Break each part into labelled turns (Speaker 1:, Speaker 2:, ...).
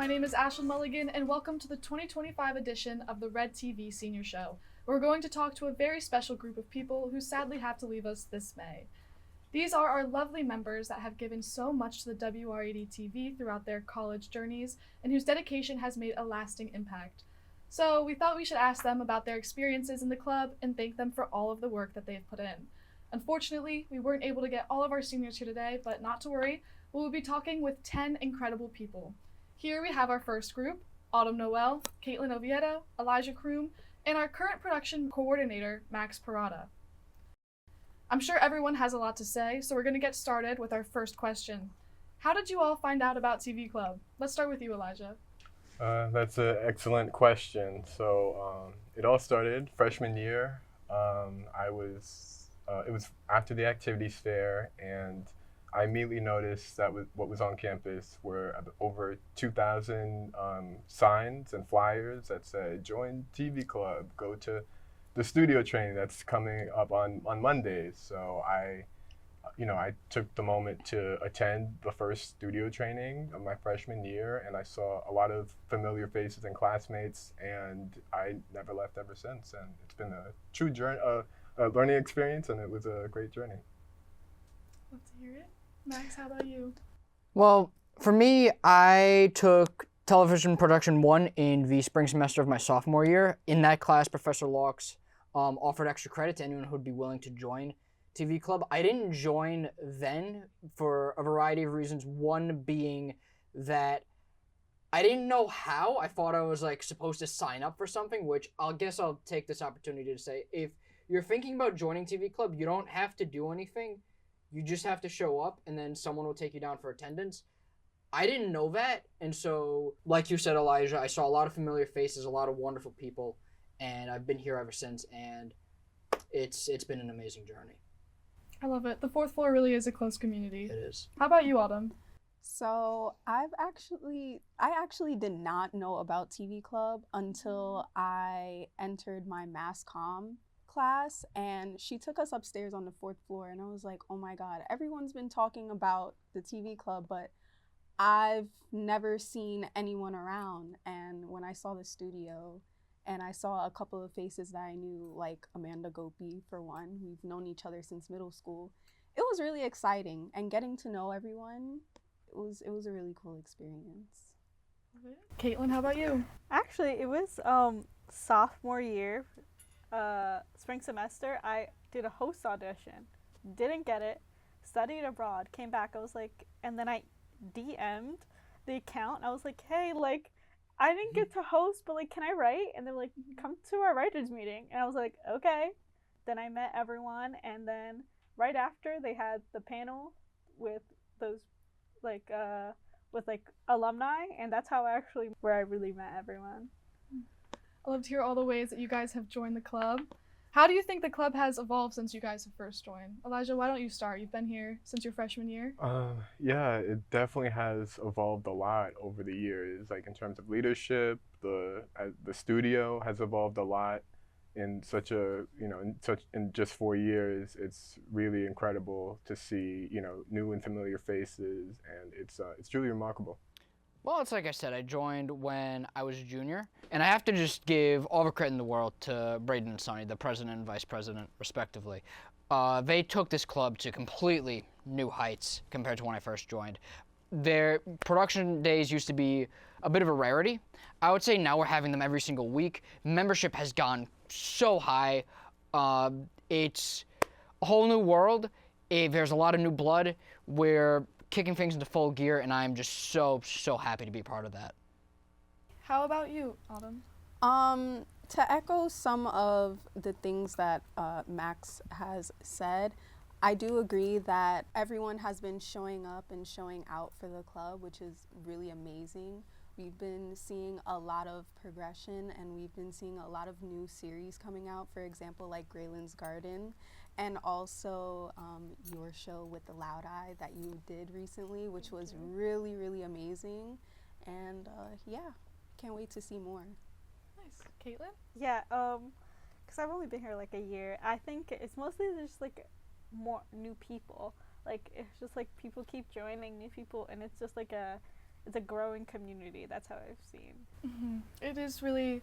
Speaker 1: My name is Ashlyn Mulligan, and welcome to the 2025 edition of the WRED-TV Senior Show. We're going to talk to a very special group of people who sadly have to leave us this May. These are our lovely members that have given so much to the WRED-TV throughout their college journeys, and whose dedication has made a lasting impact. So we thought we should ask them about their experiences in the club and thank them for all of the work that they've put in. Unfortunately, we weren't able to get all of our seniors here today, but not to worry, we will be talking with 10 incredible people. Here we have our first group, Autumn Noel, Caitlin Oviedo, Elijah Kroom, and our current production coordinator, Max Parada. I'm sure everyone has a lot to say, so we're going to get started with our first question. How did you all find out about TV Club? Let's start with you, Elijah.
Speaker 2: That's an excellent question. So it all started freshman year. It was after the activities fair, and I immediately noticed that what was on campus were over 2,000 signs and flyers that said, join TV Club, go to the studio training that's coming up on Mondays. So I took the moment to attend the first studio training of my freshman year, and I saw a lot of familiar faces and classmates, and I never left ever since. And it's been a true journey, a learning experience, and it was a great journey.
Speaker 1: Love to hear it. Max, how about you?
Speaker 3: Well, for me, I took television production 1 in the spring semester of my sophomore year. In that class, Professor Laux offered extra credit to anyone who would be willing to join TV Club. I didn't join then for a variety of reasons. One being that I didn't know how. I thought I was supposed to sign up for something, which I'll take this opportunity to say, if you're thinking about joining TV Club, you don't have to do anything. You just have to show up, and then someone will take you down for attendance. I didn't know that, and so, like you said, Elijah, I saw a lot of familiar faces, a lot of wonderful people, and I've been here ever since, and it's been an amazing journey.
Speaker 1: I love it. The fourth floor really is a close community.
Speaker 3: It is.
Speaker 1: How about you, Autumn?
Speaker 4: So I actually did not know about TV Club until I entered my mass comm class, and she took us upstairs on the 4th floor, and I was like, oh my god, everyone's been talking about the TV Club, but I've never seen anyone around. And when I saw the studio and I saw a couple of faces that I knew, like Amanda Gopi for one, we've known each other since middle school, it was really exciting, and getting to know everyone, it was a really cool experience.
Speaker 1: Caitlin, how about you?
Speaker 5: Actually, it was sophomore year, spring semester. I did a host audition, didn't get it, studied abroad, came back. I was like, and then I DM'd the account. I was like, hey, I didn't get to host, but can I write? And they're like, come to our writers meeting. And I was like, okay. Then I met everyone, and then right after they had the panel with those alumni, and that's where I really met everyone.
Speaker 1: I love to hear all the ways that you guys have joined the club. How do you think the club has evolved since you guys have first joined? Elijah, why don't you start? You've been here since your freshman year.
Speaker 2: Yeah, it definitely has evolved a lot over the years. In terms of leadership, the studio has evolved a lot in in just 4 years. It's really incredible to see new and familiar faces, and it's truly remarkable.
Speaker 3: Well, it's like I said, I joined when I was a junior, and I have to just give all the credit in the world to Braden and Sonny, the president and vice president, respectively. They took this club to completely new heights compared to when I first joined. Their production days used to be a bit of a rarity. I would say now we're having them every single week. Membership has gone so high. It's a whole new world. There's a lot of new blood. We're kicking things into full gear, and I'm just so happy to be a part of that.
Speaker 1: How about you, Autumn?
Speaker 4: To echo some of the things that Max has said, I do agree that everyone has been showing up and showing out for the club, which is really amazing. We've been seeing a lot of progression, and we've been seeing a lot of new series coming out, for example, like Graylin's Garden, and also your show with the Loud Eye that you did recently, which was really, really amazing. And yeah, can't wait to see more.
Speaker 1: Nice. Caitlin?
Speaker 5: Yeah, because I've only been here a year. I think it's mostly just more new people. It's just people keep joining new people, and it's just it's a growing community. That's how I've seen.
Speaker 1: It is really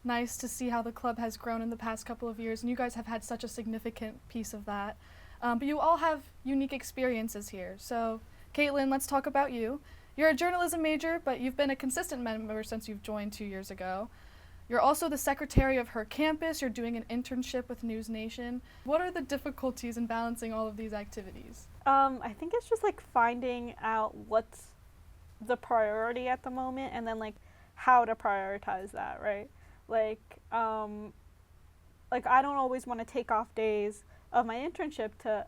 Speaker 1: nice to see how the club has grown in the past couple of years, and you guys have had such a significant piece of that. But you all have unique experiences here. So, Caitlin, let's talk about you. You're a journalism major, but you've been a consistent member since you've joined 2 years ago. You're also the secretary of her campus. You're doing an internship with News Nation. What are the difficulties in balancing all of these activities?
Speaker 5: I think it's just like finding out what's the priority at the moment, and then like how to prioritize that, right? Like I don't always want to take off days of my internship to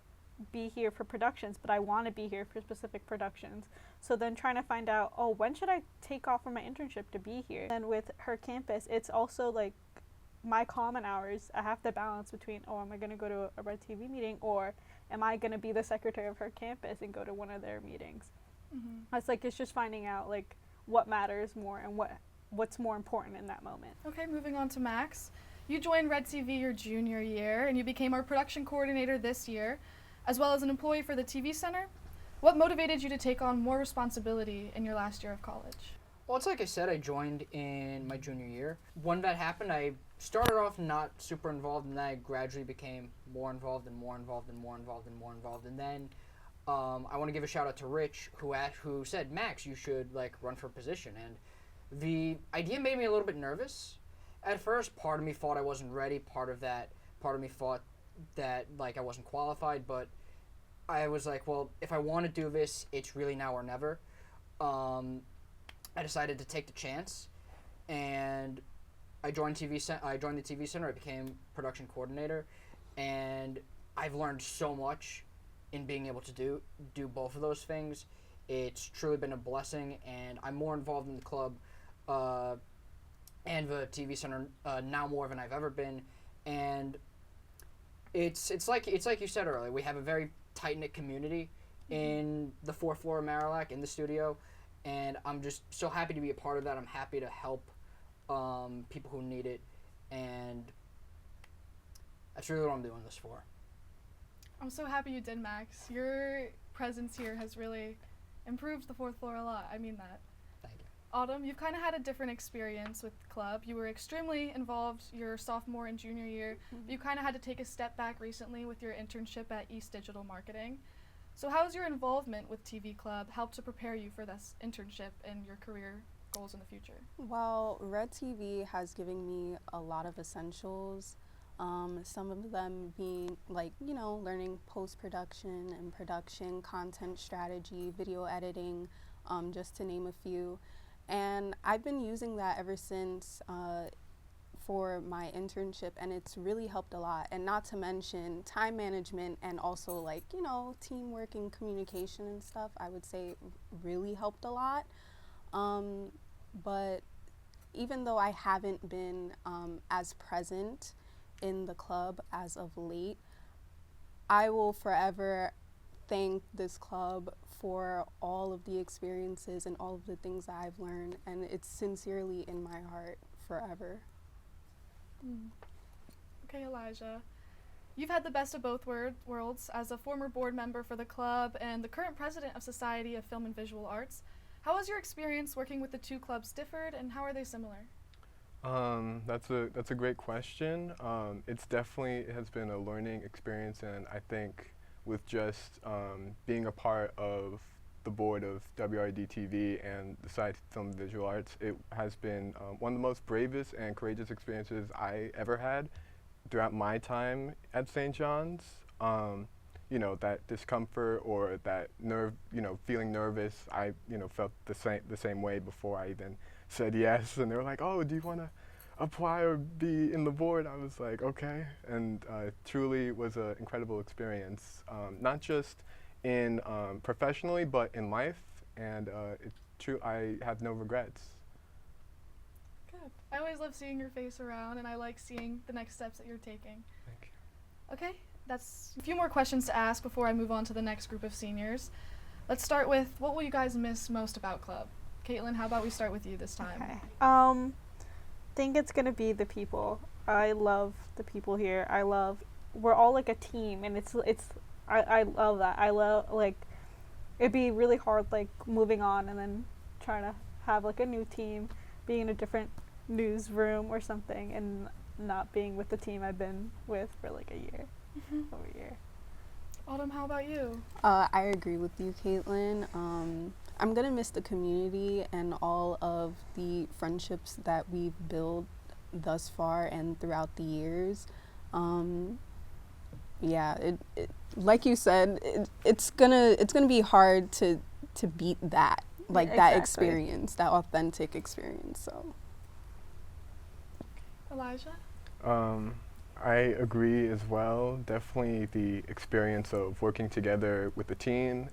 Speaker 5: be here for productions, but I want to be here for specific productions. So then trying to find out, oh, when should I take off from my internship to be here? And with her campus, it's also like my common hours. I have to balance between, oh, am I going to go to a WRED-TV meeting, or am I going to be the secretary of her campus and go to one of their meetings? It's just finding out like what matters more and what's more important in that moment.
Speaker 1: Okay, moving on to Max. You joined WRED-TV your junior year, and you became our production coordinator this year, as well as an employee for the TV Center. What motivated you to take on more responsibility in your last year of college?
Speaker 3: Well, it's like I said, I joined in my junior year. When that happened, I started off not super involved, and then I gradually became more involved and more involved and more involved and more involved. And then I want to give a shout out to Rich, who said, Max, you should like run for a position. And the idea made me a little bit nervous. At first, part of me thought I wasn't ready. Part of me thought that like I wasn't qualified. But I was like, well, if I want to do this, it's really now or never. I decided to take the chance, and I joined the TV Center. I became production coordinator, and I've learned so much in being able to do both of those things. It's truly been a blessing, and I'm more involved in the club and the TV Center now more than I've ever been. And it's like you said earlier, we have a very tight-knit community in the 4th floor of Marillac in the studio, and I'm just so happy to be a part of that. I'm happy to help people who need it, and that's really what I'm doing this for.
Speaker 1: I'm so happy you did, Max. Your presence here has really improved the 4th floor a lot. I mean that.
Speaker 3: Thank you.
Speaker 1: Autumn, you've kind of had a different experience with the club. You were extremely involved your sophomore and junior year. But you kind of had to take a step back recently with your internship at East Digital Marketing. So how has your involvement with TV Club helped to prepare you for this internship and your career goals in the future?
Speaker 4: Well, WRED-TV has given me a lot of essentials. Some of them being like, learning post-production and production, content strategy, video editing, just to name a few. And I've been using that ever since for my internship, and it's really helped a lot. And not to mention time management and also like, teamwork and communication and stuff, I would say really helped a lot. But even though I haven't been as present in the club as of late, I will forever thank this club for all of the experiences and all of the things that I've learned, and it's sincerely in my heart forever.
Speaker 1: Okay, Elijah. You've had the best of both worlds as a former board member for the club and the current president of Society of Film and Visual Arts. How has your experience working with the two clubs differed, and how are they similar?
Speaker 2: That's a great question. It has been a learning experience, and I think with just being a part of the board of WRED-TV and the Society of Film and Visual Arts, it has been one of the most bravest and courageous experiences I ever had throughout my time at St. John's. That discomfort or that feeling nervous, I felt the same way before I even said yes. And they were like, oh, do you want to apply or be in the board? I was like, okay. And truly was an incredible experience, not just in professionally, but in life. And I have no regrets.
Speaker 1: Good. I always love seeing your face around, and I like seeing the next steps that you're taking.
Speaker 2: Thank you.
Speaker 1: Okay, that's a few more questions to ask before I move on to the next group of seniors. Let's start with, what will you guys miss most about club? Caitlin, how about we start with you this time?
Speaker 5: Okay. I think it's gonna be the people. I love the people here. We're all like a team, and I love that. I love, like, it'd be really hard like moving on and then trying to have like a new team, being in a different newsroom or something, and not being with the team I've been with for like a year, over a year.
Speaker 1: Autumn, how about you?
Speaker 4: I agree with you, Caitlin. I'm gonna miss the community and all of the friendships that we've built thus far and throughout the years. Yeah, it like you said, it's gonna be hard to beat that, like that experience, that authentic experience. So.
Speaker 1: Elijah?
Speaker 2: I agree as well. Definitely the experience of working together with the team,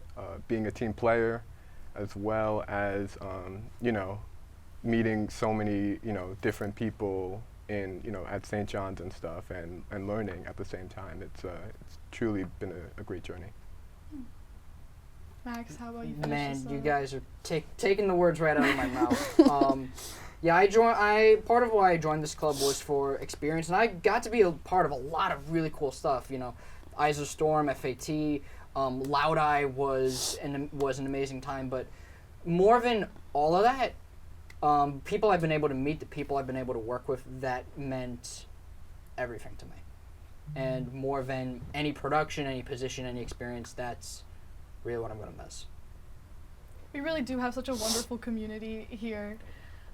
Speaker 2: being a team player, as well as, you know, meeting so many, you know, different people in, you know, at St. John's and stuff, and learning at the same time. It's truly been a great journey.
Speaker 1: Max, how about you?
Speaker 3: Man, you guys are taking the words right out of my mouth. Yeah, part of why I joined this club was for experience, and I got to be a part of a lot of really cool stuff. You know, Eyes of Storm, FAT, Loud Eye was an amazing time, but more than all of that, people I've been able to meet, the people I've been able to work with, that meant everything to me. And more than any production, any position, any experience, that's really what I'm going to miss.
Speaker 1: We really do have such a wonderful community here.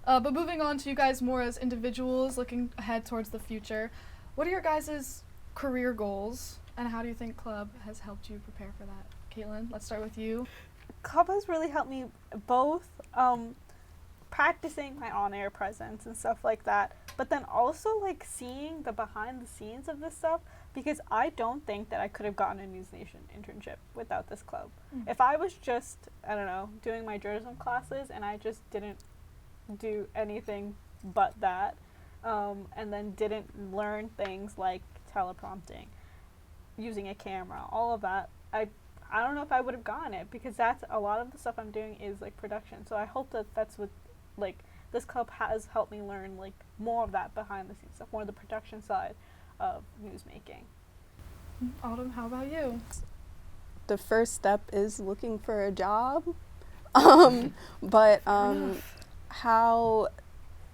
Speaker 1: But moving on to you guys more as individuals, looking ahead towards the future, what are your guys' career goals, and how do you think club has helped you prepare for that? Caitlin, let's start with you.
Speaker 5: Club has really helped me both practicing my on-air presence and stuff like that, but then also like seeing the behind the scenes of this stuff, because I don't think that I could have gotten a News Nation internship without this club. If I was just, I don't know, doing my journalism classes and I just didn't do anything but that, and then didn't learn things like teleprompting, using a camera, all of that, I don't know if I would have gotten it, because that's a lot of the stuff I'm doing is like production. So I hope that that's what, like, this club has helped me learn like more of that behind the scenes stuff, more of the production side of news making.
Speaker 1: Autumn, how about you?
Speaker 4: The first step is looking for a job, but how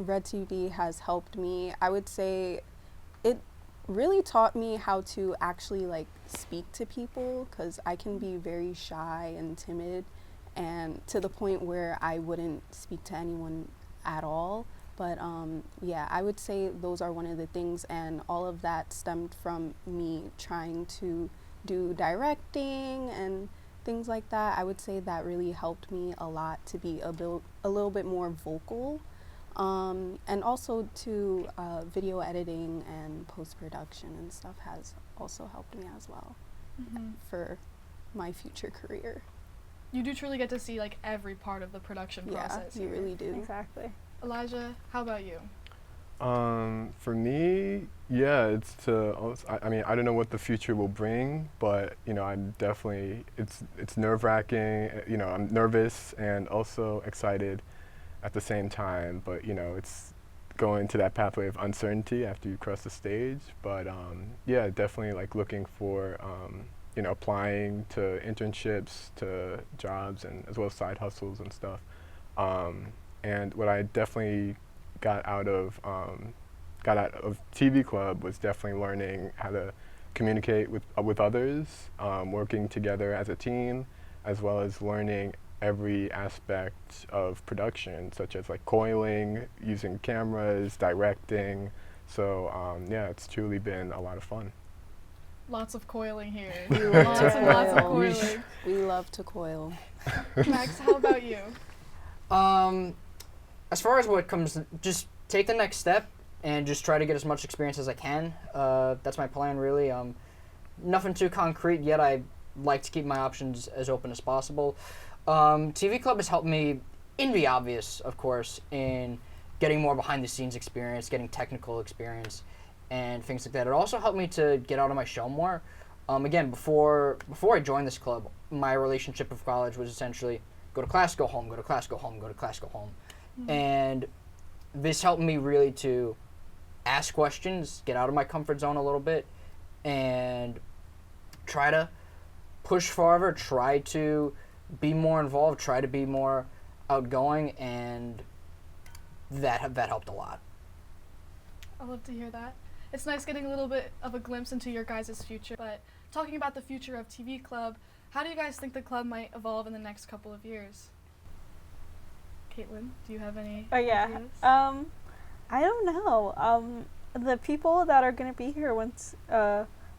Speaker 4: WRED-TV has helped me, I would say it really taught me how to actually like speak to people, because I can be very shy and timid, and to the point where I wouldn't speak to anyone at all. But yeah, I would say those are one of the things, and all of that stemmed from me trying to do directing and things like that. I would say that really helped me a lot to be a little bit more vocal, and also to video editing and post-production and stuff has also helped me as well for my future career.
Speaker 1: You do truly get to see like every part of the production process.
Speaker 4: Yeah, you really do.
Speaker 5: Exactly.
Speaker 1: Elijah, how about you?
Speaker 2: For me, yeah, it's I mean, I don't know what the future will bring, but, you know, I'm definitely, it's nerve-wracking, you know, I'm nervous and also excited at the same time, but, you know, it's going to that pathway of uncertainty after you cross the stage. But, yeah, definitely, like, looking for, you know, applying to internships, to jobs, and as well as side hustles and stuff. And what I definitely got out of TV Club was definitely learning how to communicate with others, working together as a team, as well as learning every aspect of production, such as like coiling, using cameras, directing. So yeah, it's truly been a lot of fun.
Speaker 1: Lots of coiling here.
Speaker 4: We love
Speaker 1: Lots
Speaker 4: to
Speaker 1: and lots of
Speaker 4: coil.
Speaker 1: coiling.
Speaker 4: We love to coil.
Speaker 1: Max, how about you?
Speaker 3: As far as what comes, just take the next step and just try to get as much experience as I can. That's my plan, really. Nothing too concrete yet. I like to keep my options as open as possible. TV Club has helped me, in the obvious, of course, in getting more behind-the-scenes experience, getting technical experience, and things like that. It also helped me to get out of my shell more. Again, before I joined this club, my relationship with college was essentially go to class, go home, go to class, go home, go to class, go home. And this helped me really to ask questions, get out of my comfort zone a little bit, and try to push farther, try to be more involved, try to be more outgoing, and that helped a lot.
Speaker 1: I love to hear that. It's nice getting a little bit of a glimpse into your guys' future. But talking about the future of TV Club, how do you guys think the club might evolve in the next couple of years? Caitlin, do you have any ideas?
Speaker 5: I don't know. The people that are going to be here once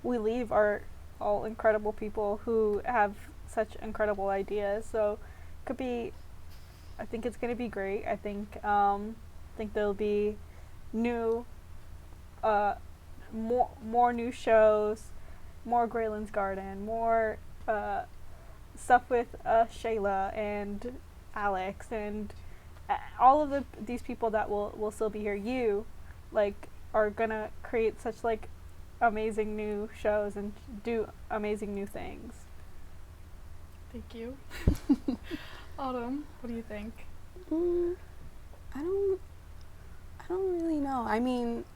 Speaker 5: we leave are all incredible people who have such incredible ideas. So I think it's going to be great. I think there'll be new, more new shows, more Grayland's Garden, more stuff with Shayla and Alex and all of these people that will still be here. Are gonna create such amazing new shows and do amazing new things.
Speaker 1: Thank you. Autumn, what do you think?
Speaker 4: I don't really know. I mean,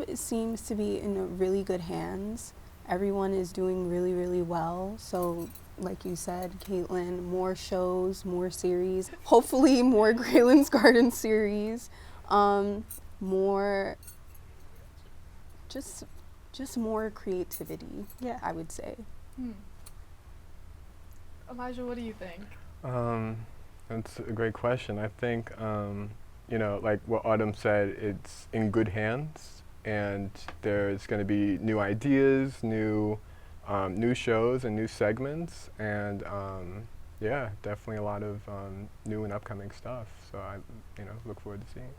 Speaker 4: it seems to be in really good hands. Everyone is doing really, really well. So, like you said, Caitlin, more shows, more series. Hopefully, more Grayland's Garden series. More, just more creativity.
Speaker 5: Yeah,
Speaker 4: I would say.
Speaker 1: Elijah, what do you think?
Speaker 2: That's a great question. I think, like what Autumn said, it's in good hands, and there's going to be new ideas, new shows, and new segments, and yeah, definitely a lot of new and upcoming stuff. So I, look forward to seeing it.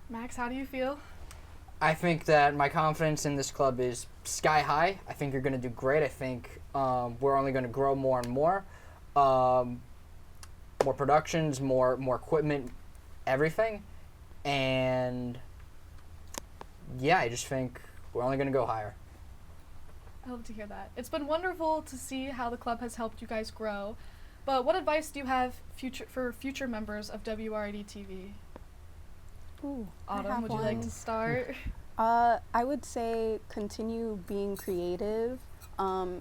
Speaker 1: Max, how do you feel?
Speaker 3: I think that my confidence in this club is sky high. I think you're going to do great. I think we're only going to grow more and more. More productions, more equipment, everything. And yeah, I just think we're only going to go higher.
Speaker 1: I love to hear that. It's been wonderful to see how the club has helped you guys grow. But what advice do you have for future members of WRED-TV?
Speaker 4: Ooh,
Speaker 1: Autumn, would you like to start?
Speaker 4: I would say continue being creative.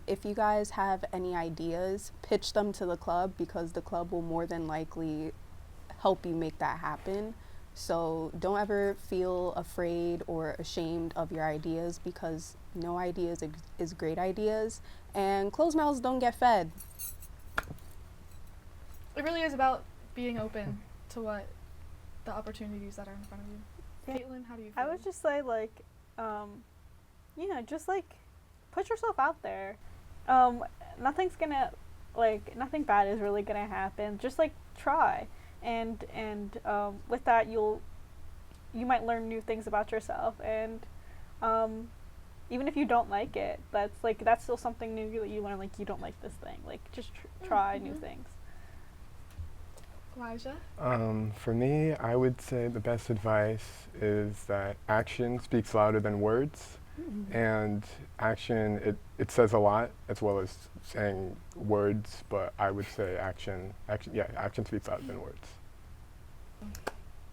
Speaker 4: If you guys have any ideas, pitch them to the club because the club will more than likely help you make that happen. So don't ever feel afraid or ashamed of your ideas because no ideas is great ideas, and closed mouths don't get fed.
Speaker 1: It really is about being open to what the opportunities that are in front of you.
Speaker 5: Yeah.
Speaker 1: Caitlin, how do you feel?
Speaker 5: I would just say put yourself out there. Nothing's gonna nothing bad is really gonna happen. Just try, and with that you might learn new things about yourself, and even if you don't like it, that's still something new that you learn. You don't like this thing, just try new things.
Speaker 1: Elijah?
Speaker 2: For me, I would say the best advice is that action speaks louder than words. And action, it says a lot as well as saying words, but I would say action speaks louder than words.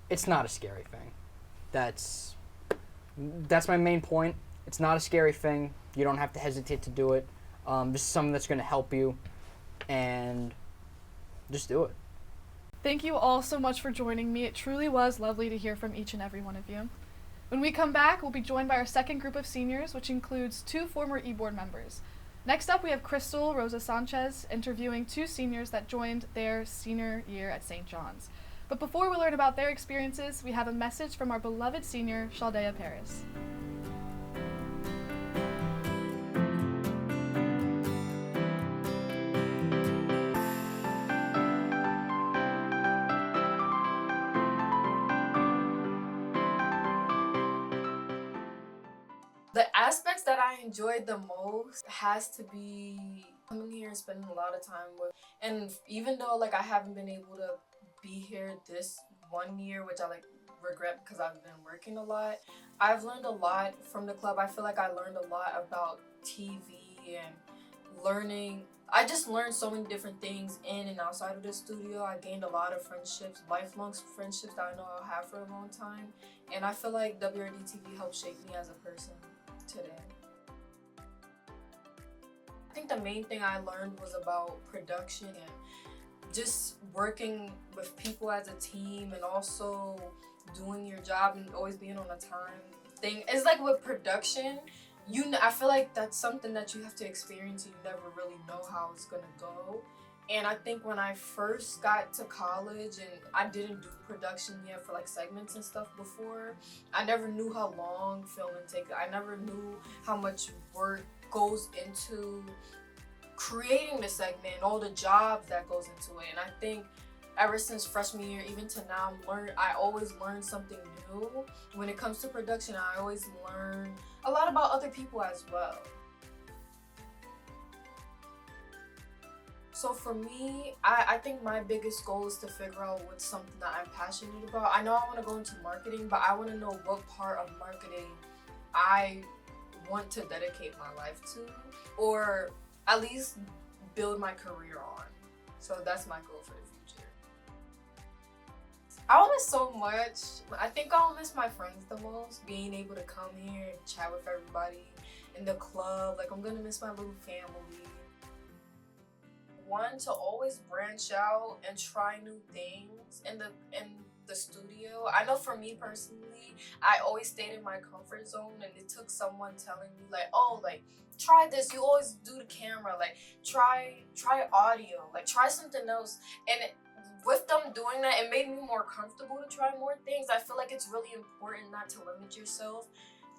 Speaker 3: It's not a scary thing. That's my main point. It's not a scary thing. You don't have to hesitate to do it. This is something that's going to help you, and just do it.
Speaker 1: Thank you all so much for joining me. It truly was lovely to hear from each and every one of you. When we come back, we'll be joined by our second group of seniors, which includes 2 former e-board members. Next up, we have Cristal, Rosa, Sanchez, interviewing 2 seniors that joined their senior year at St. John's. But before we learn about their experiences, we have a message from our beloved senior, Shaldea Paris.
Speaker 6: The aspects that I enjoyed the most has to be coming here and spending a lot of time with, and even though I haven't been able to be here this 1 year, which I regret because I've been working a lot, I've learned a lot from the club. I feel like I learned a lot about TV and learning. I just learned so many different things in and outside of the studio. I gained a lot of friendships, lifelong friendships that I know I'll have for a long time, and I feel like WRED-TV helped shape me as a person today. I think the main thing I learned was about production and just working with people as a team and also doing your job and always being on a time thing. It's like with production, I feel like that's something that you have to experience and you never really know how it's gonna go. And I think when I first got to college and I didn't do production yet for like segments and stuff before, I never knew how long filming takes. I never knew how much work goes into creating the segment and all the jobs that goes into it. And I think ever since freshman year, even to now, I always learn something new. When it comes to production, I always learn a lot about other people as well. So for me, I think my biggest goal is to figure out what's something that I'm passionate about. I know I want to go into marketing, but I want to know what part of marketing I want to dedicate my life to, or at least build my career on. So that's my goal for the future. I'll miss so much. I think I'll miss my friends the most, being able to come here and chat with everybody in the club. Like, I'm gonna miss my little family. One, to always branch out and try new things in the studio. I know for me personally, I always stayed in my comfort zone, and it took someone telling me like, oh, like, try this. You always do the camera. Like, try audio. Like, try something else. And with them doing that, it made me more comfortable to try more things. I feel like it's really important not to limit yourself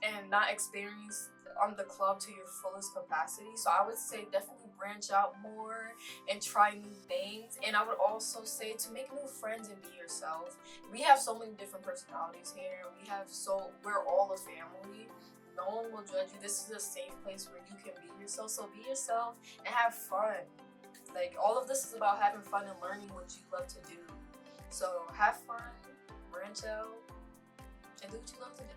Speaker 6: and not experience the club to your fullest capacity. So I would say definitely branch out more and try new things. And I would also say to make new friends and be yourself. We have so many different personalities here. We're all a family. No one will judge you. This is a safe place where you can be yourself. So be yourself and have fun. Like, all of this is about having fun and learning what you love to do. So have fun, branch out, and do what you love to do.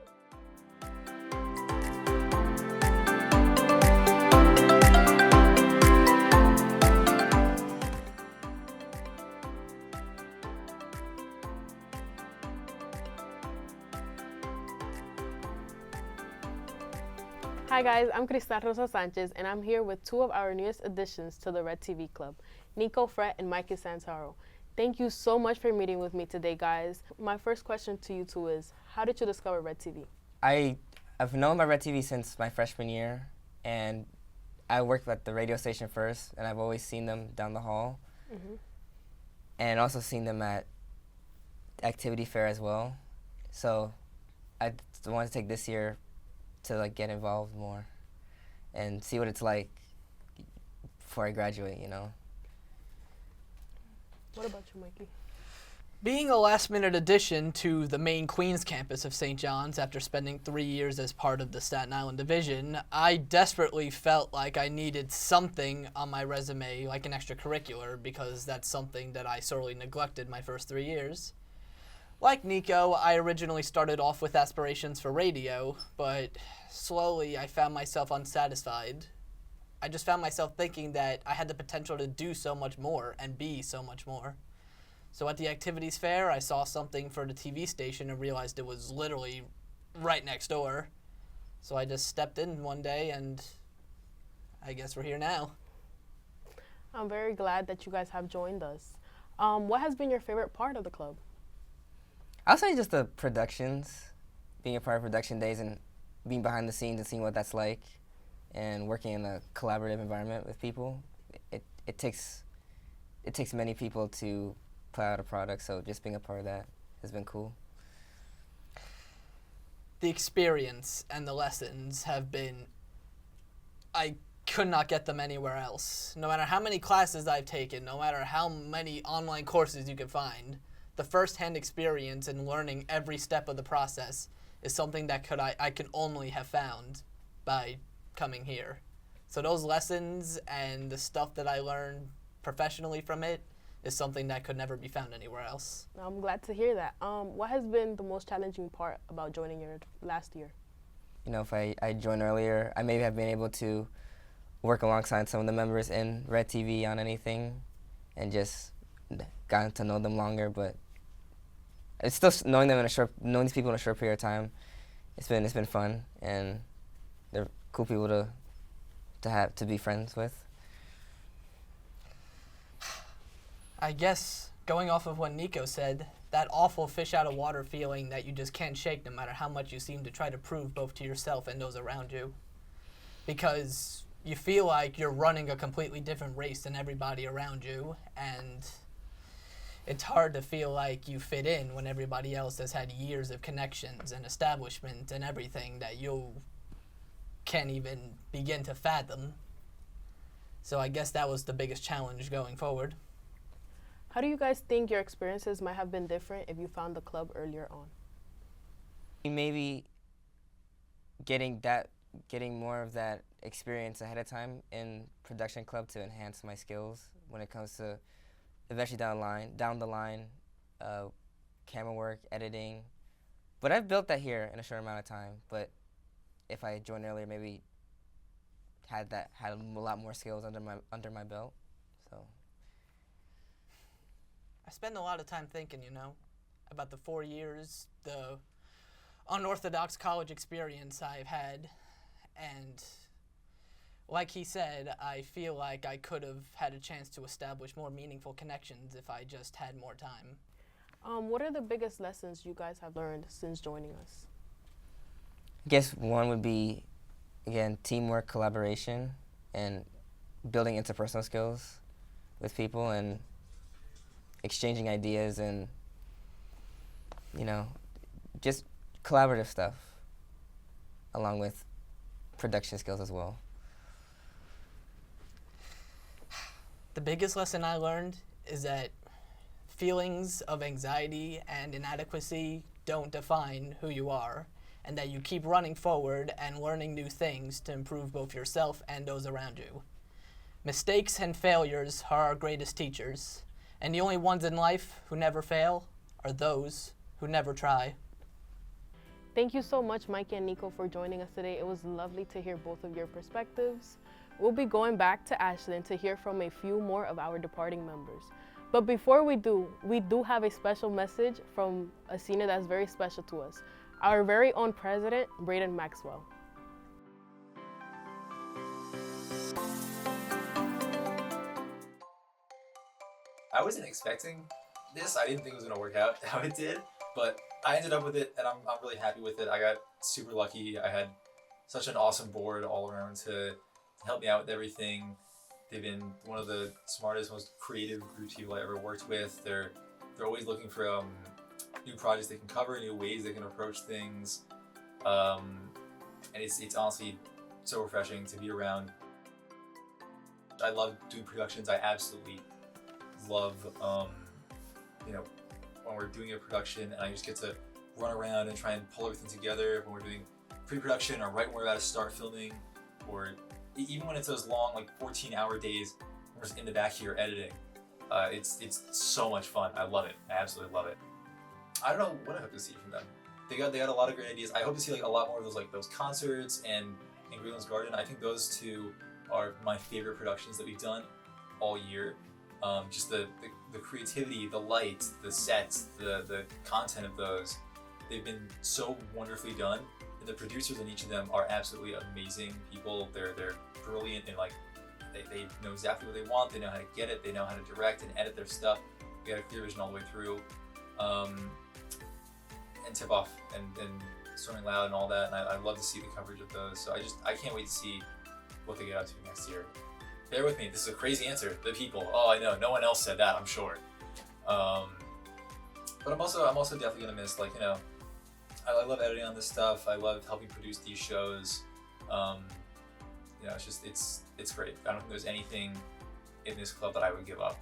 Speaker 7: Hi guys, I'm Cristal Rosa Sanchez, and I'm here with two of our newest additions to the WRED-TV club, Nico Fret and Mikey Santaro. Thank you so much for meeting with me today, guys. My first question to you two is, how did you discover WRED-TV?
Speaker 8: I've known about WRED-TV since my freshman year, and I worked at the radio station first, and I've always seen them down the hall, and also seen them at activity fair as well. So I wanted to take this year to like get involved more and see what it's like before I graduate, you know.
Speaker 7: What about you, Mikey?
Speaker 3: Being a last-minute addition to the main Queens campus of St. John's after spending 3 years as part of the Staten Island division, I desperately felt like I needed something on my resume, like an extracurricular, because that's something that I sorely neglected my first 3 years. Like Nico, I originally started off with aspirations for radio, but slowly I found myself unsatisfied. I just found myself thinking that I had the potential to do so much more and be so much more. So at the activities fair, I saw something for the TV station and realized it was literally right next door. So I just stepped in one day, and I guess we're here now.
Speaker 7: I'm very glad that you guys have joined us. What has been your favorite part of the club?
Speaker 8: I'll say just the productions, being a part of production days and being behind the scenes and seeing what that's like, and working in a collaborative environment with people. It takes many people to put out a product, so just being a part of that has been cool.
Speaker 3: The experience and the lessons have been, I could not get them anywhere else. No matter how many classes I've taken, no matter how many online courses you can find, the first-hand experience and learning every step of the process is something that I can only have found by coming here. So those lessons and the stuff that I learned professionally from it is something that could never be found anywhere else.
Speaker 7: I'm glad to hear that. What has been the most challenging part about joining your last year?
Speaker 8: You know, if I joined earlier, I may have been able to work alongside some of the members in WRED-TV on anything and just gotten to know them longer, but it's still knowing these people in a short period of time. It's been fun, and they're cool people to be friends with.
Speaker 9: I guess going off of what Nico said, that awful fish out of water feeling that you just can't shake no matter how much you seem to try to prove both to yourself and those around you. Because you feel like you're running a completely different race than everybody around you, and it's hard to feel like you fit in when everybody else has had years of connections and establishment and everything that you can't even begin to fathom. So I guess that was the biggest challenge going forward.
Speaker 7: How do you guys think your experiences might have been different if you found the club earlier on?
Speaker 8: Maybe getting more of that experience ahead of time in production club to enhance my skills when it comes to eventually down the line, camera work, editing. But I've built that here in a short amount of time. But if I joined earlier, maybe had a lot more skills under my belt. So
Speaker 9: I spend a lot of time thinking, about the 4 years, the unorthodox college experience I've had, and like he said, I feel like I could have had a chance to establish more meaningful connections if I just had more time.
Speaker 7: What are the biggest lessons you guys have learned since joining us?
Speaker 8: I guess one would be, again, teamwork, collaboration, and building interpersonal skills with people and exchanging ideas and, just collaborative stuff along with production skills as well.
Speaker 9: The biggest lesson I learned is that feelings of anxiety and inadequacy don't define who you are, and that you keep running forward and learning new things to improve both yourself and those around you. Mistakes and failures are our greatest teachers, and the only ones in life who never fail are those who never try.
Speaker 7: Thank you so much, Mike and Nico, for joining us today. It was lovely to hear both of your perspectives. We'll be going back to Ashlyn to hear from a few more of our departing members. But before we do have a special message from a senior that's very special to us, our very own president, Braden Maxwell.
Speaker 10: I wasn't expecting this. I didn't think it was going to work out how it did, but I ended up with it, and I'm really happy with it. I got super lucky. I had such an awesome board all around to help me out with everything. They've been one of the smartest, most creative group of people I ever worked with. They're always looking for new projects they can cover, new ways they can approach things, and it's honestly so refreshing to be around. I love doing productions. I absolutely love when we're doing a production and I just get to run around and try and pull everything together when we're doing pre-production or right when we're about to start filming, or even when it's those long 14-hour days we're just in the back here editing. It's so much fun. I love it. I absolutely love it. I don't know what I hope to see from them. They got a lot of great ideas. I hope to see a lot more of those concerts and in Greenland's Garden. I think those two are my favorite productions that we've done all year. Just the creativity, the lights, the sets, the content of those, they've been so wonderfully done. And the producers on each of them are absolutely amazing people. They're brilliant and they know exactly what they want. They know how to get it. They know how to direct and edit their stuff. They got a clear vision all the way through. And Tip Off and Storming Loud and all that. And I love to see the coverage of those. So I can't wait to see what they get out to next year. Bear with me, this is a crazy answer. The people. Oh, I know. No one else said that, I'm sure. But I'm also definitely gonna miss I love editing on this stuff. I love helping produce these shows. It's great. I don't think there's anything in this club that I would give up.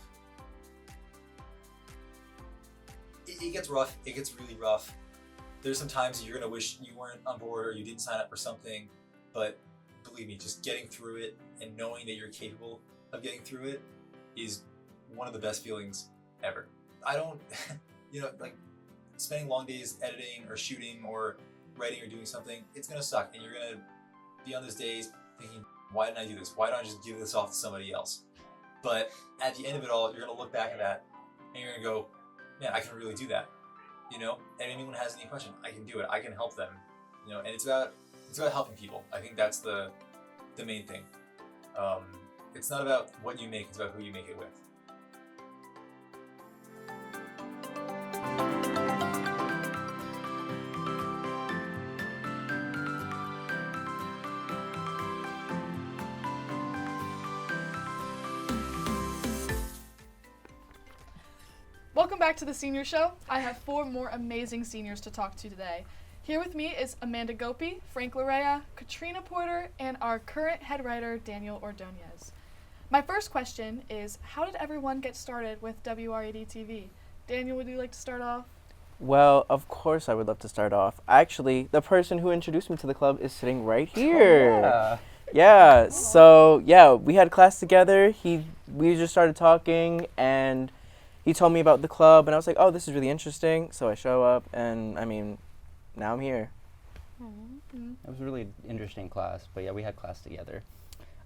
Speaker 10: It gets rough. It gets really rough. There's some times you're gonna wish you weren't on board or you didn't sign up for something, but believe me, just getting through it and knowing that you're capable of getting through it is one of the best feelings ever. I don't, spending long days editing or shooting or writing or doing something, it's gonna suck, and you're gonna be on those days thinking, why didn't I do this? Why don't I just give this off to somebody else? But at the end of it all, you're gonna look back at that and you're gonna go, man, I can really do that. And if anyone has any question, I can do it. I can help them. And it's about helping people. I think that's the main thing. It's not about what you make, it's about who you make it with.
Speaker 1: Welcome back to the Senior Show. I have 4 more amazing seniors to talk to today. Here with me is Amanda Gopi, Frank Larea, Katrina Porter, and our current head writer, Daniel Ordonez. My first question is, how did everyone get started with WRED-TV? Daniel, would you like to start off?
Speaker 11: Well, of course I would love to start off. Actually, the person who introduced me to the club is sitting right here. Yeah, so yeah, we had class together. We just started talking and he told me about the club and I was like, oh, this is really interesting. So I show up and I mean, now I'm here.
Speaker 12: It was a really interesting class, but yeah, we had class together.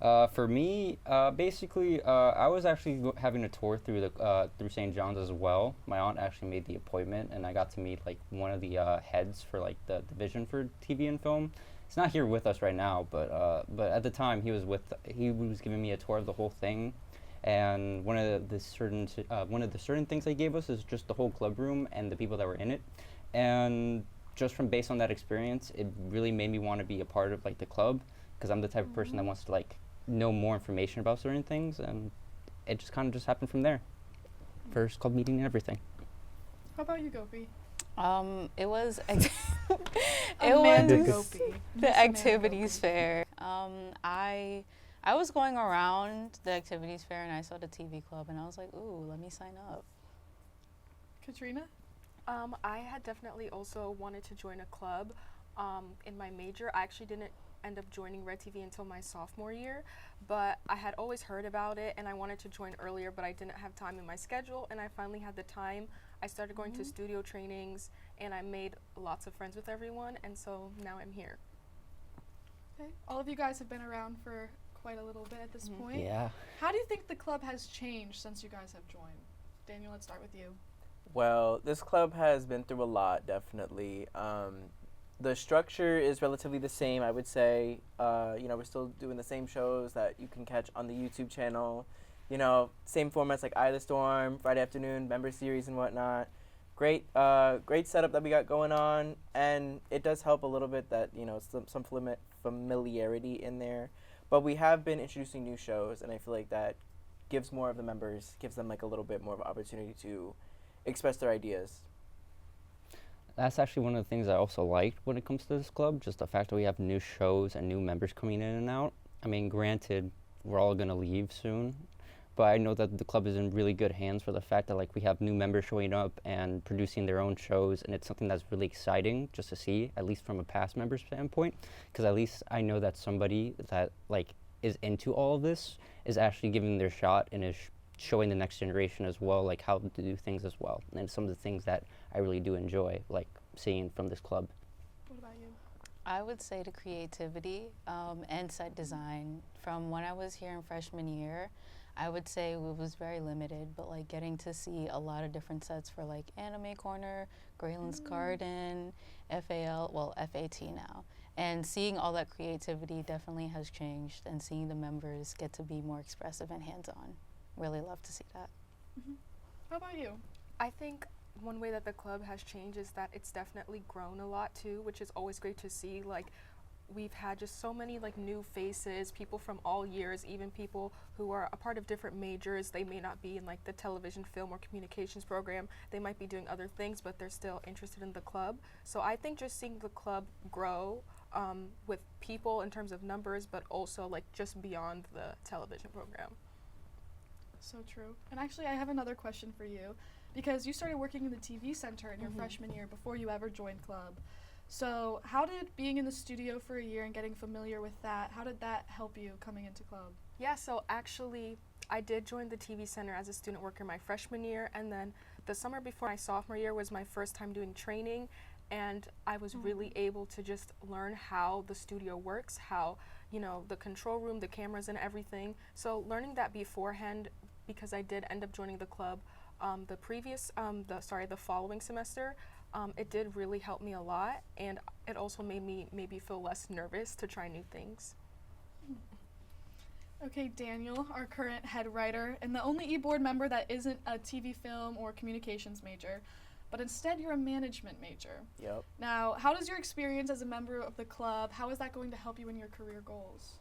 Speaker 12: For me, basically, I was actually having a tour through through St. John's as well. My aunt actually made the appointment, and I got to meet like one of the heads for like the division for TV and film. He's not here with us right now, but at the time he was giving me a tour of the whole thing. And one of the certain things they gave us is just the whole club room and the people that were in it. And just based on that experience, it really made me want to be a part of like the club, because I'm the type of person that wants to like know more information about certain things, and it just kind of just happened from there. First club meeting and everything.
Speaker 1: How about you, Gopi?
Speaker 13: It was
Speaker 1: Gopi.
Speaker 13: The activities fair. I was going around the activities fair and I saw the TV club and I was like, ooh, let me sign up.
Speaker 1: Katrina?
Speaker 14: I had definitely also wanted to join a club. In my major, I actually didn't end up joining WRED-TV until my sophomore year, but I had always heard about it and I wanted to join earlier, but I didn't have time in my schedule, and I finally had the time. I started going to studio trainings and I made lots of friends with everyone, and so now I'm here.
Speaker 1: Okay. All of you guys have been around for quite a little bit at this point.
Speaker 12: Yeah.
Speaker 1: How do you think the club has changed since you guys have joined? Daniel, let's start with you.
Speaker 11: Well, this club has been through a lot, definitely. The structure is relatively the same, I would say. We're still doing the same shows that you can catch on the YouTube channel. Same formats like Eye of the Storm, Friday afternoon, member series and whatnot. Great setup that we got going on, and it does help a little bit that, some familiarity in there. But we have been introducing new shows, and I feel like that gives more of the members, gives them like a little bit more of an opportunity to express their ideas.
Speaker 12: That's actually one of the things I also liked when it comes to this club, just the fact that we have new shows and new members coming in and out. I mean, granted, we're all going to leave soon, but I know that the club is in really good hands for the fact that like we have new members showing up and producing their own shows, and it's something that's really exciting just to see, at least from a past member standpoint, because at least I know that somebody that like is into all of this is actually giving their shot and is showing the next generation as well, like how to do things as well. And some of the things that I really do enjoy, like seeing from this club.
Speaker 1: What about you?
Speaker 13: I would say the creativity and set design. From when I was here in freshman year, I would say it was very limited, but like getting to see a lot of different sets for like Anime Corner, Grayland's Garden, FAT now. And seeing all that creativity definitely has changed, and seeing the members get to be more expressive and hands-on. Really love to see that.
Speaker 1: How about you?
Speaker 14: I think one way that the club has changed is that it's definitely grown a lot too, which is always great to see. Like, we've had just so many like new faces, people from all years, even people who are a part of different majors. They may not be in like the television, film, or communications program. They might be doing other things, but they're still interested in the club. So I think just seeing the club grow with people in terms of numbers, but also like just beyond the television program.
Speaker 1: So true. And actually, I have another question for you, because you started working in the TV center in your freshman year before you ever joined club. So how did being in the studio for a year and getting familiar with that, how did that help you coming into club?
Speaker 14: Yeah, so actually, I did join the TV center as a student worker my freshman year, and then the summer before my sophomore year was my first time doing training, and I was really able to just learn how the studio works, how, the control room, the cameras and everything. So learning that beforehand, because I did end up joining the club the following semester, it did really help me a lot, and it also made me maybe feel less nervous to try new things.
Speaker 1: Okay, Daniel, our current head writer, and the only e-board member that isn't a TV, film, or communications major, but instead you're a management major.
Speaker 11: Yep.
Speaker 1: Now, how does your experience as a member of the club, how is that going to help you in your career goals?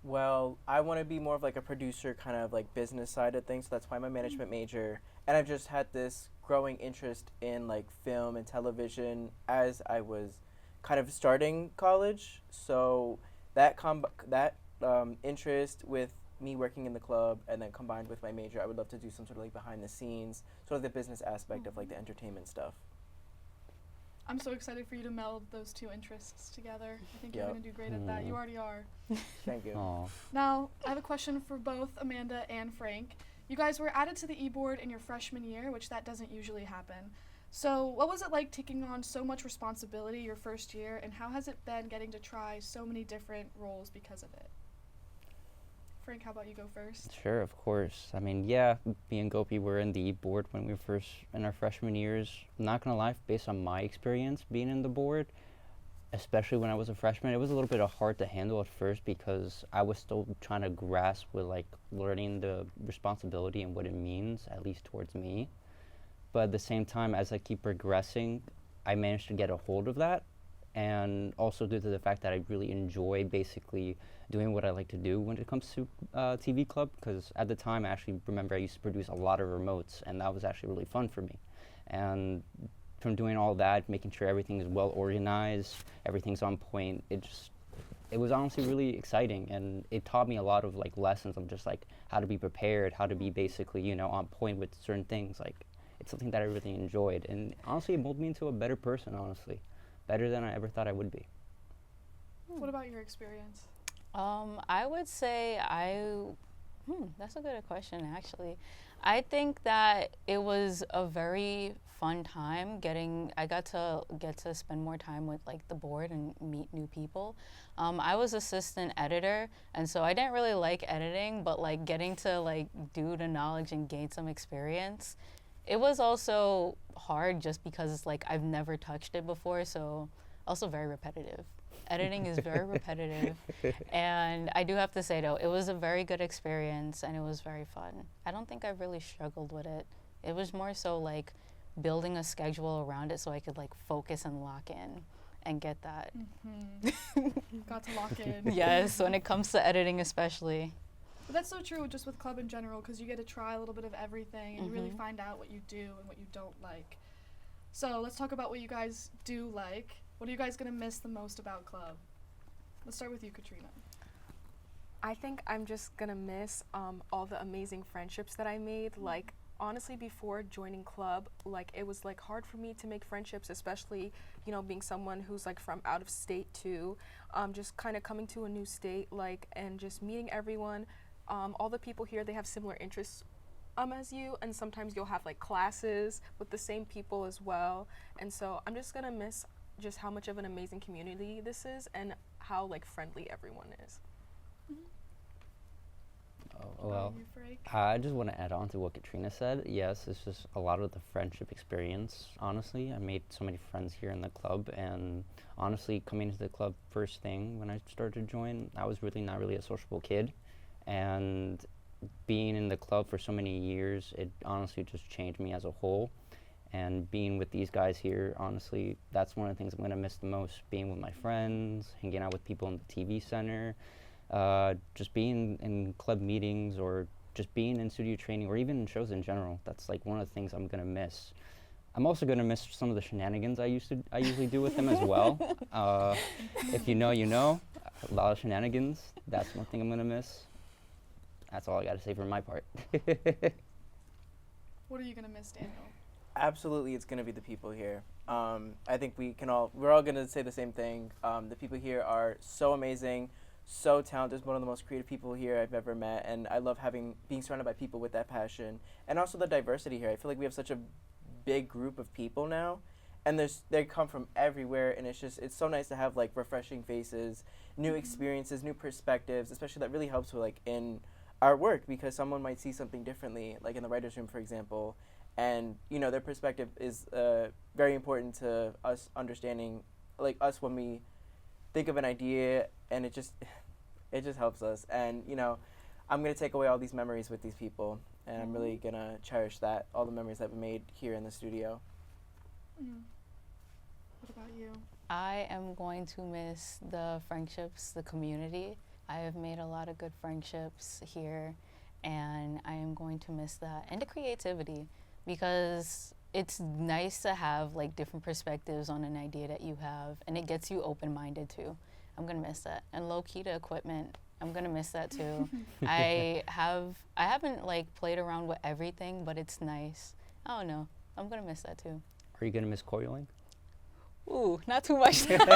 Speaker 11: Well, I want to be more of like a producer, kind of like business side of things, so that's why I'm a management major. And I've just had this growing interest in like film and television as I was kind of starting college. So that interest with me working in the club and then combined with my major, I would love to do some sort of like behind the scenes, sort of the business aspect of like the entertainment stuff.
Speaker 1: I'm so excited for you to meld those two interests together. I think you're
Speaker 11: Yep.
Speaker 1: going to do great at that. You already are.
Speaker 11: Thank you.
Speaker 12: Aw.
Speaker 1: Now, I have a question for both Amanda and Frank. You guys were added to the e-board in your freshman year, which that doesn't usually happen. So what was it like taking on so much responsibility your first year, and how has it been getting to try so many different roles because of it? Frank, how about you go first?
Speaker 12: Sure, of course. I mean, yeah, me and Gopi were in the board when we were first in our freshman years. I'm not gonna lie, based on my experience being in the board, especially when I was a freshman, it was a little bit hard to handle at first because I was still trying to grasp with like learning the responsibility and what it means, at least towards me. But at the same time, as I keep progressing, I managed to get a hold of that. And also due to the fact that I really enjoy basically doing what I like to do when it comes to TV Club, because at the time I actually remember I used to produce a lot of remotes, and that was actually really fun for me. And from doing all that, making sure everything is well organized, everything's on point, it was honestly really exciting, and it taught me a lot of like lessons of just like how to be prepared, how to be basically, you know, on point with certain things. Like, it's something that I really enjoyed, and honestly it molded me into a better person, honestly. Better than I ever thought I would be.
Speaker 1: What about your experience?
Speaker 13: I would say that's a good question, actually. I think that it was a very fun time I got to spend more time with like the board and meet new people. I was assistant editor, and so I didn't really like editing, but like getting to like do the knowledge and gain some experience. It was also hard just because it's like I've never touched it before, so also very repetitive. Editing is very repetitive, and I do have to say though, it was a very good experience and it was very fun. I don't think I really struggled with it. It was more so like building a schedule around it so I could like focus and lock in and get that.
Speaker 1: Got to lock in.
Speaker 13: Yes, when it comes to editing especially.
Speaker 1: But that's so true just with club in general, because you get to try a little bit of everything and you really find out what you do and what you don't like. So let's talk about what you guys do like. What are you guys going to miss the most about club? Let's start with you, Katrina.
Speaker 14: I think I'm just gonna miss all the amazing friendships that I made. Like, honestly, before joining club, like it was like hard for me to make friendships, especially, you know, being someone who's like from out of state too. Just kind of coming to a new state, like, and just meeting everyone. All the people here, they have similar interests as you, and sometimes you'll have like classes with the same people as well. And so I'm just gonna miss just how much of an amazing community this is and how like friendly everyone is.
Speaker 12: Oh, well, I just want to add on to what Katrina said. Yes, it's just a lot of the friendship experience, honestly. I made so many friends here in the club, and honestly, coming into the club first thing when I started to join, I was really not really a sociable kid. And being in the club for so many years, it honestly just changed me as a whole. And being with these guys here, honestly, that's one of the things I'm going to miss the most. Being with my friends, hanging out with people in the TV center, just being in club meetings or just being in studio training or even in shows in general. That's like one of the things I'm going to miss. I'm also going to miss some of the shenanigans I usually do with them as well. If you know, you know. A lot of shenanigans. That's one thing I'm going to miss. That's all I got to say for my part.
Speaker 1: What are you going to miss, Daniel?
Speaker 11: Absolutely, it's going to be the people here. I think we're all going to say the same thing. The people here are so amazing, so talented, one of the most creative people here I've ever met, and I love being surrounded by people with that passion. And also the diversity here. I feel like we have such a big group of people now, and they come from everywhere, and it's so nice to have like refreshing faces, new experiences, new perspectives, especially that really helps with like in our work, because someone might see something differently, like in the writer's room, for example. And, you know, their perspective is very important to us understanding, like us when we think of an idea, and it just helps us. And, you know, I'm going to take away all these memories with these people, and I'm really going to cherish all the memories that we made here in the studio.
Speaker 1: What about you?
Speaker 13: I am going to miss the friendships, the community. I have made a lot of good friendships here, and I am going to miss that. And the creativity. Because it's nice to have like different perspectives on an idea that you have, and it gets you open-minded too. I'm gonna miss that. And low-key to equipment, I'm gonna miss that too. I haven't like played around with everything, but it's nice. I don't know. I'm gonna miss that too.
Speaker 12: Are you gonna miss coiling?
Speaker 13: Ooh, not too much. Not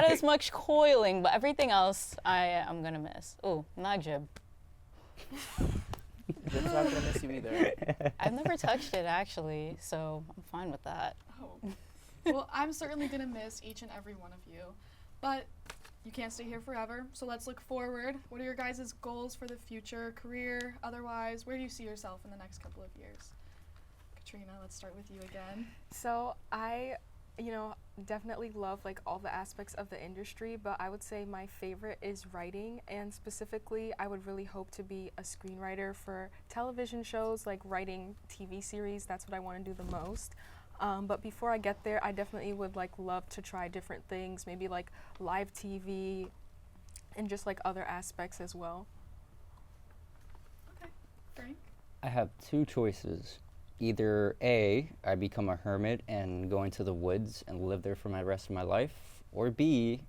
Speaker 13: as much coiling, but everything else I'm gonna miss. Ooh, not jib.
Speaker 11: Jib's not gonna miss you either.
Speaker 13: I've never touched it actually, so I'm fine with that.
Speaker 1: Oh. Well, I'm certainly gonna miss each and every one of you, but you can't stay here forever, so let's look forward. What are your guys' goals for the future, career, otherwise? Where do you see yourself in the next couple of years? Katrina, let's start with you again.
Speaker 14: So I, definitely love like all the aspects of the industry, but I would say my favorite is writing, and specifically I would really hope to be a screenwriter for television shows, like writing TV series. That's what I want to do the most. But before I get there, I definitely would like love to try different things, maybe like live TV and just like other aspects as well.
Speaker 1: Okay, Frank?
Speaker 12: I have two choices. Either A, I become a hermit and go into the woods and live there for my rest of my life, or B,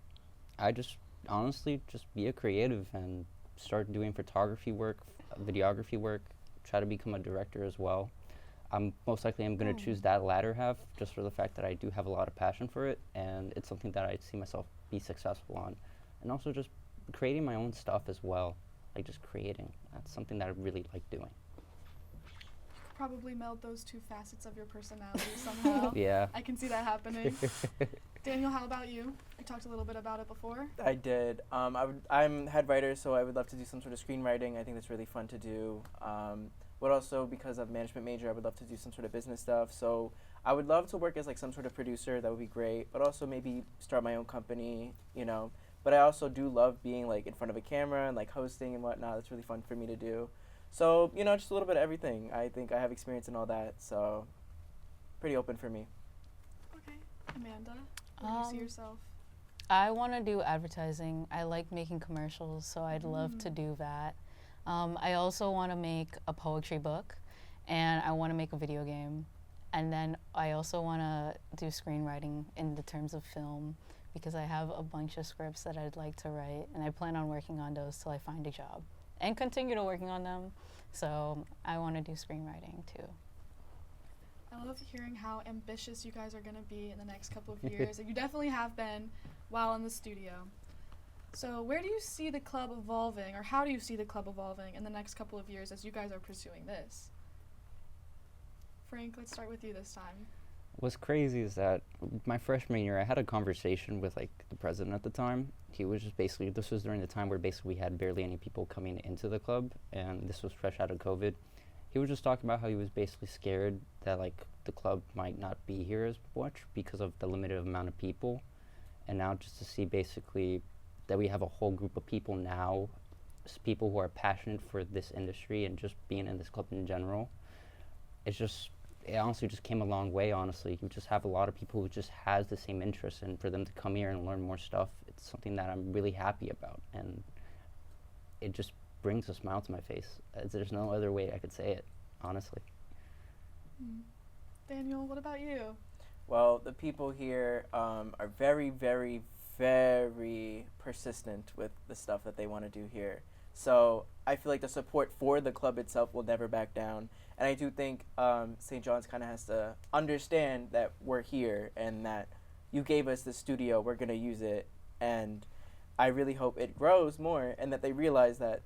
Speaker 12: I just honestly just be a creative and start doing photography work, videography work, try to become a director as well. Most likely I'm going to choose that latter half just for the fact that I do have a lot of passion for it, and it's something that I see myself be successful on. And also just creating my own stuff as well, like just creating. That's something that I really like doing.
Speaker 1: Probably meld those two facets of your personality somehow.
Speaker 12: Yeah.
Speaker 1: I can see that happening. Daniel, how about you? We talked a little bit about it before.
Speaker 11: I did. I'm head writer, so I would love to do some sort of screenwriting. I think that's really fun to do. But also because of management major, I would love to do some sort of business stuff. So I would love to work as like some sort of producer. That would be great. But also maybe start my own company, But I also do love being like in front of a camera and like hosting and whatnot. That's really fun for me to do. So, just a little bit of everything. I think I have experience in all that. So pretty open for me.
Speaker 1: Okay. Amanda, where do you see yourself?
Speaker 13: I want to do advertising. I like making commercials, so I'd love to do that. I also want to make a poetry book, and I want to make a video game. And then I also want to do screenwriting in the terms of film, because I have a bunch of scripts that I'd like to write, and I plan on working on those till I find a job and continue to working on them. So I want to do screenwriting too.
Speaker 1: I love hearing how ambitious you guys are going to be in the next couple of years, and you definitely have been while in the studio. So where do you see the club evolving, or how do you see the club evolving in the next couple of years as you guys are pursuing this? Frank, let's start with you this time.
Speaker 12: What's crazy is that my freshman year, I had a conversation with like the president at the time. He was just basically, this was during the time where basically we had barely any people coming into the club, and this was fresh out of COVID. He was just talking about how he was basically scared that like the club might not be here as much because of the limited amount of people. And now just to see basically that we have a whole group of people now, people who are passionate for this industry and just being in this club in general, it honestly just came a long way, honestly. You just have a lot of people who just has the same interest, and for them to come here and learn more stuff, it's something that I'm really happy about, and it just brings a smile to my face. There's no other way I could say it, honestly.
Speaker 1: Daniel, what about you?
Speaker 11: Well, the people here are very, very, very persistent with the stuff that they want to do here. So I feel like the support for the club itself will never back down. And I do think St. John's kind of has to understand that we're here and that you gave us the studio, we're going to use it. And I really hope it grows more and that they realize that,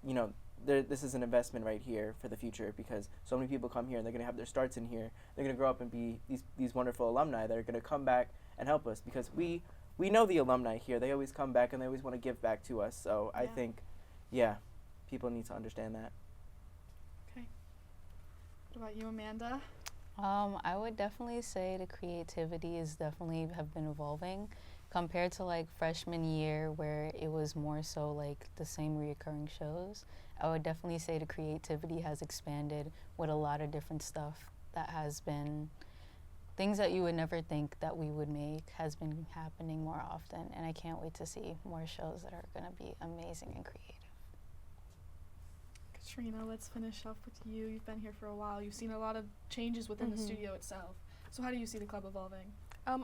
Speaker 11: this is an investment right here for the future, because so many people come here and they're going to have their starts in here. They're going to grow up and be these wonderful alumni that are going to come back and help us, because we know the alumni here. They always come back and they always want to give back to us. So I think, people need to understand that.
Speaker 1: Okay. What about you, Amanda?
Speaker 13: I would definitely say the creativity is definitely have been evolving compared to like freshman year, where it was more so like the same reoccurring shows. I would definitely say the creativity has expanded with a lot of different stuff that has been things that you would never think that we would make has been happening more often, and I can't wait to see more shows that are going to be amazing and creative.
Speaker 1: Trina, let's finish up with you. You've been here for a while. You've seen a lot of changes within the studio itself. So how do you see the club evolving?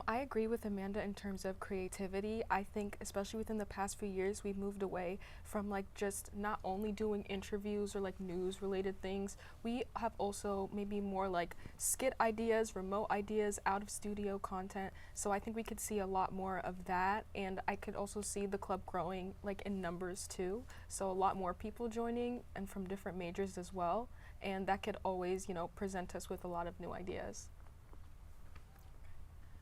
Speaker 14: I agree with Amanda in terms of creativity. I think especially within the past few years, we've moved away from like just not only doing interviews or like news related things. We have also maybe more like skit ideas, remote ideas, out of studio content. So I think we could see a lot more of that. And I could also see the club growing like in numbers too. So a lot more people joining and from different majors as well. And that could always, you know, present us with a lot of new ideas.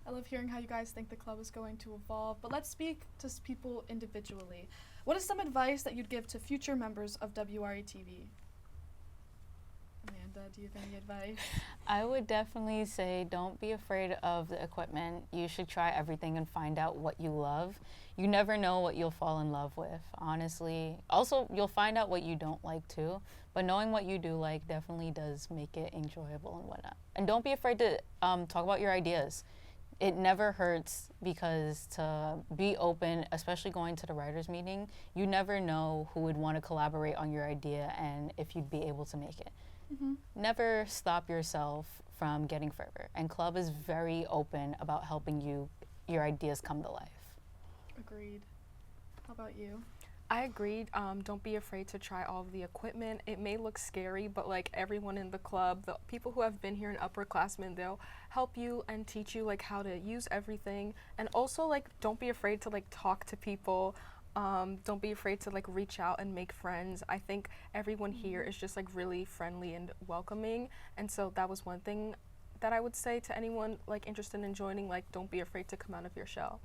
Speaker 1: I love hearing how you guys think the club is going to evolve, but let's speak to people individually. What is some advice that you'd give to future members of WRED-TV? Amanda, do you have any advice?
Speaker 13: I would definitely say don't be afraid of the equipment. You should try everything and find out what you love. You never know what you'll fall in love with, honestly. Also, you'll find out what you don't like too, but knowing what you do like definitely does make it enjoyable and whatnot. And don't be afraid to talk about your ideas. It never hurts, because to be open, especially going to the writers' meeting, you never know who would want to collaborate on your idea and if you'd be able to make it. Never stop yourself from getting further. And club is very open about helping your ideas come to life.
Speaker 1: Agreed. How about you?
Speaker 14: I agreed. Don't be afraid to try all of the equipment. It may look scary, but like everyone in the club, the people who have been here and upperclassmen, they'll help you and teach you like how to use everything. And also like don't be afraid to like talk to people. Don't be afraid to like reach out and make friends. I think everyone here is just like really friendly and welcoming. And so that was one thing that I would say to anyone like interested in joining, like don't be afraid to come out of your shell.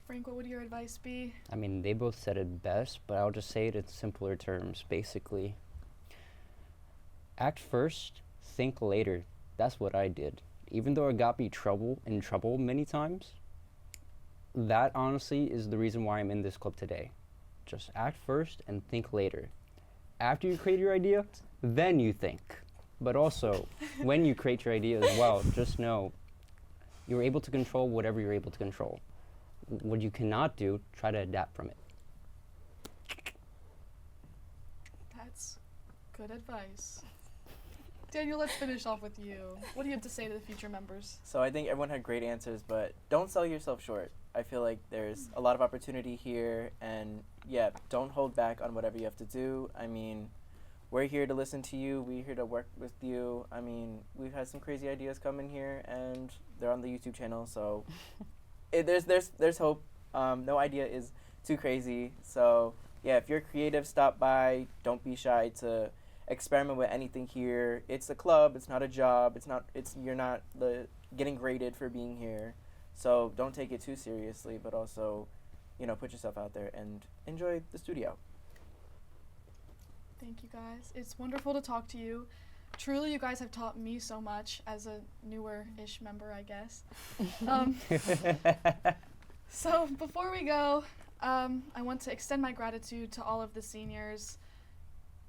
Speaker 1: Frank, what would your advice be?
Speaker 12: I mean, they both said it best, but I'll just say it in simpler terms, basically. Act first, think later. That's what I did. Even though it got me in trouble many times, that honestly is the reason why I'm in this club today. Just act first and think later. After you create your idea, then you think. But also, when you create your idea as well, just know you're able to control whatever you're able to control. What you cannot do, try to adapt from it.
Speaker 1: That's good advice. Daniel, let's finish off with you. What do you have to say to the future members?
Speaker 11: So I think everyone had great answers, but don't sell yourself short. I feel like there's a lot of opportunity here, and yeah, don't hold back on whatever you have to do. I mean, we're here to listen to you. We're here to work with you. I mean, we've had some crazy ideas come in here, and they're on the YouTube channel, so there's hope. No idea is too crazy. So yeah, if you're creative, stop by. Don't be shy to experiment with anything here. It's a club. It's not a job. You're not getting graded for being here. So don't take it too seriously, but also, put yourself out there and enjoy the studio.
Speaker 1: Thank you guys. It's wonderful to talk to you. Truly, you guys have taught me so much as a newer-ish member, I guess. So before we go, I want to extend my gratitude to all of the seniors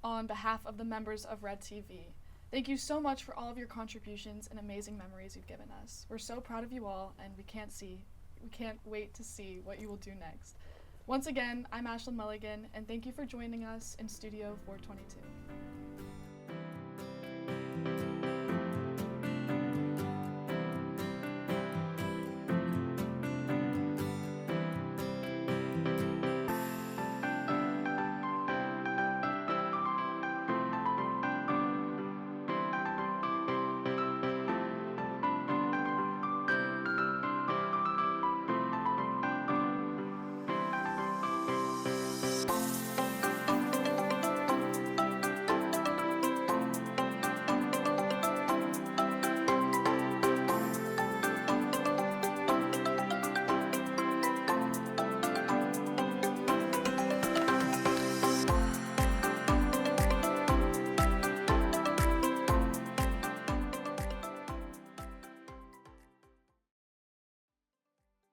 Speaker 1: on behalf of the members of WRED-TV. Thank you so much for all of your contributions and amazing memories you've given us. We're so proud of you all, and we can't wait to see what you will do next. Once again, I'm Ashlyn Mulligan, and thank you for joining us in Studio 422.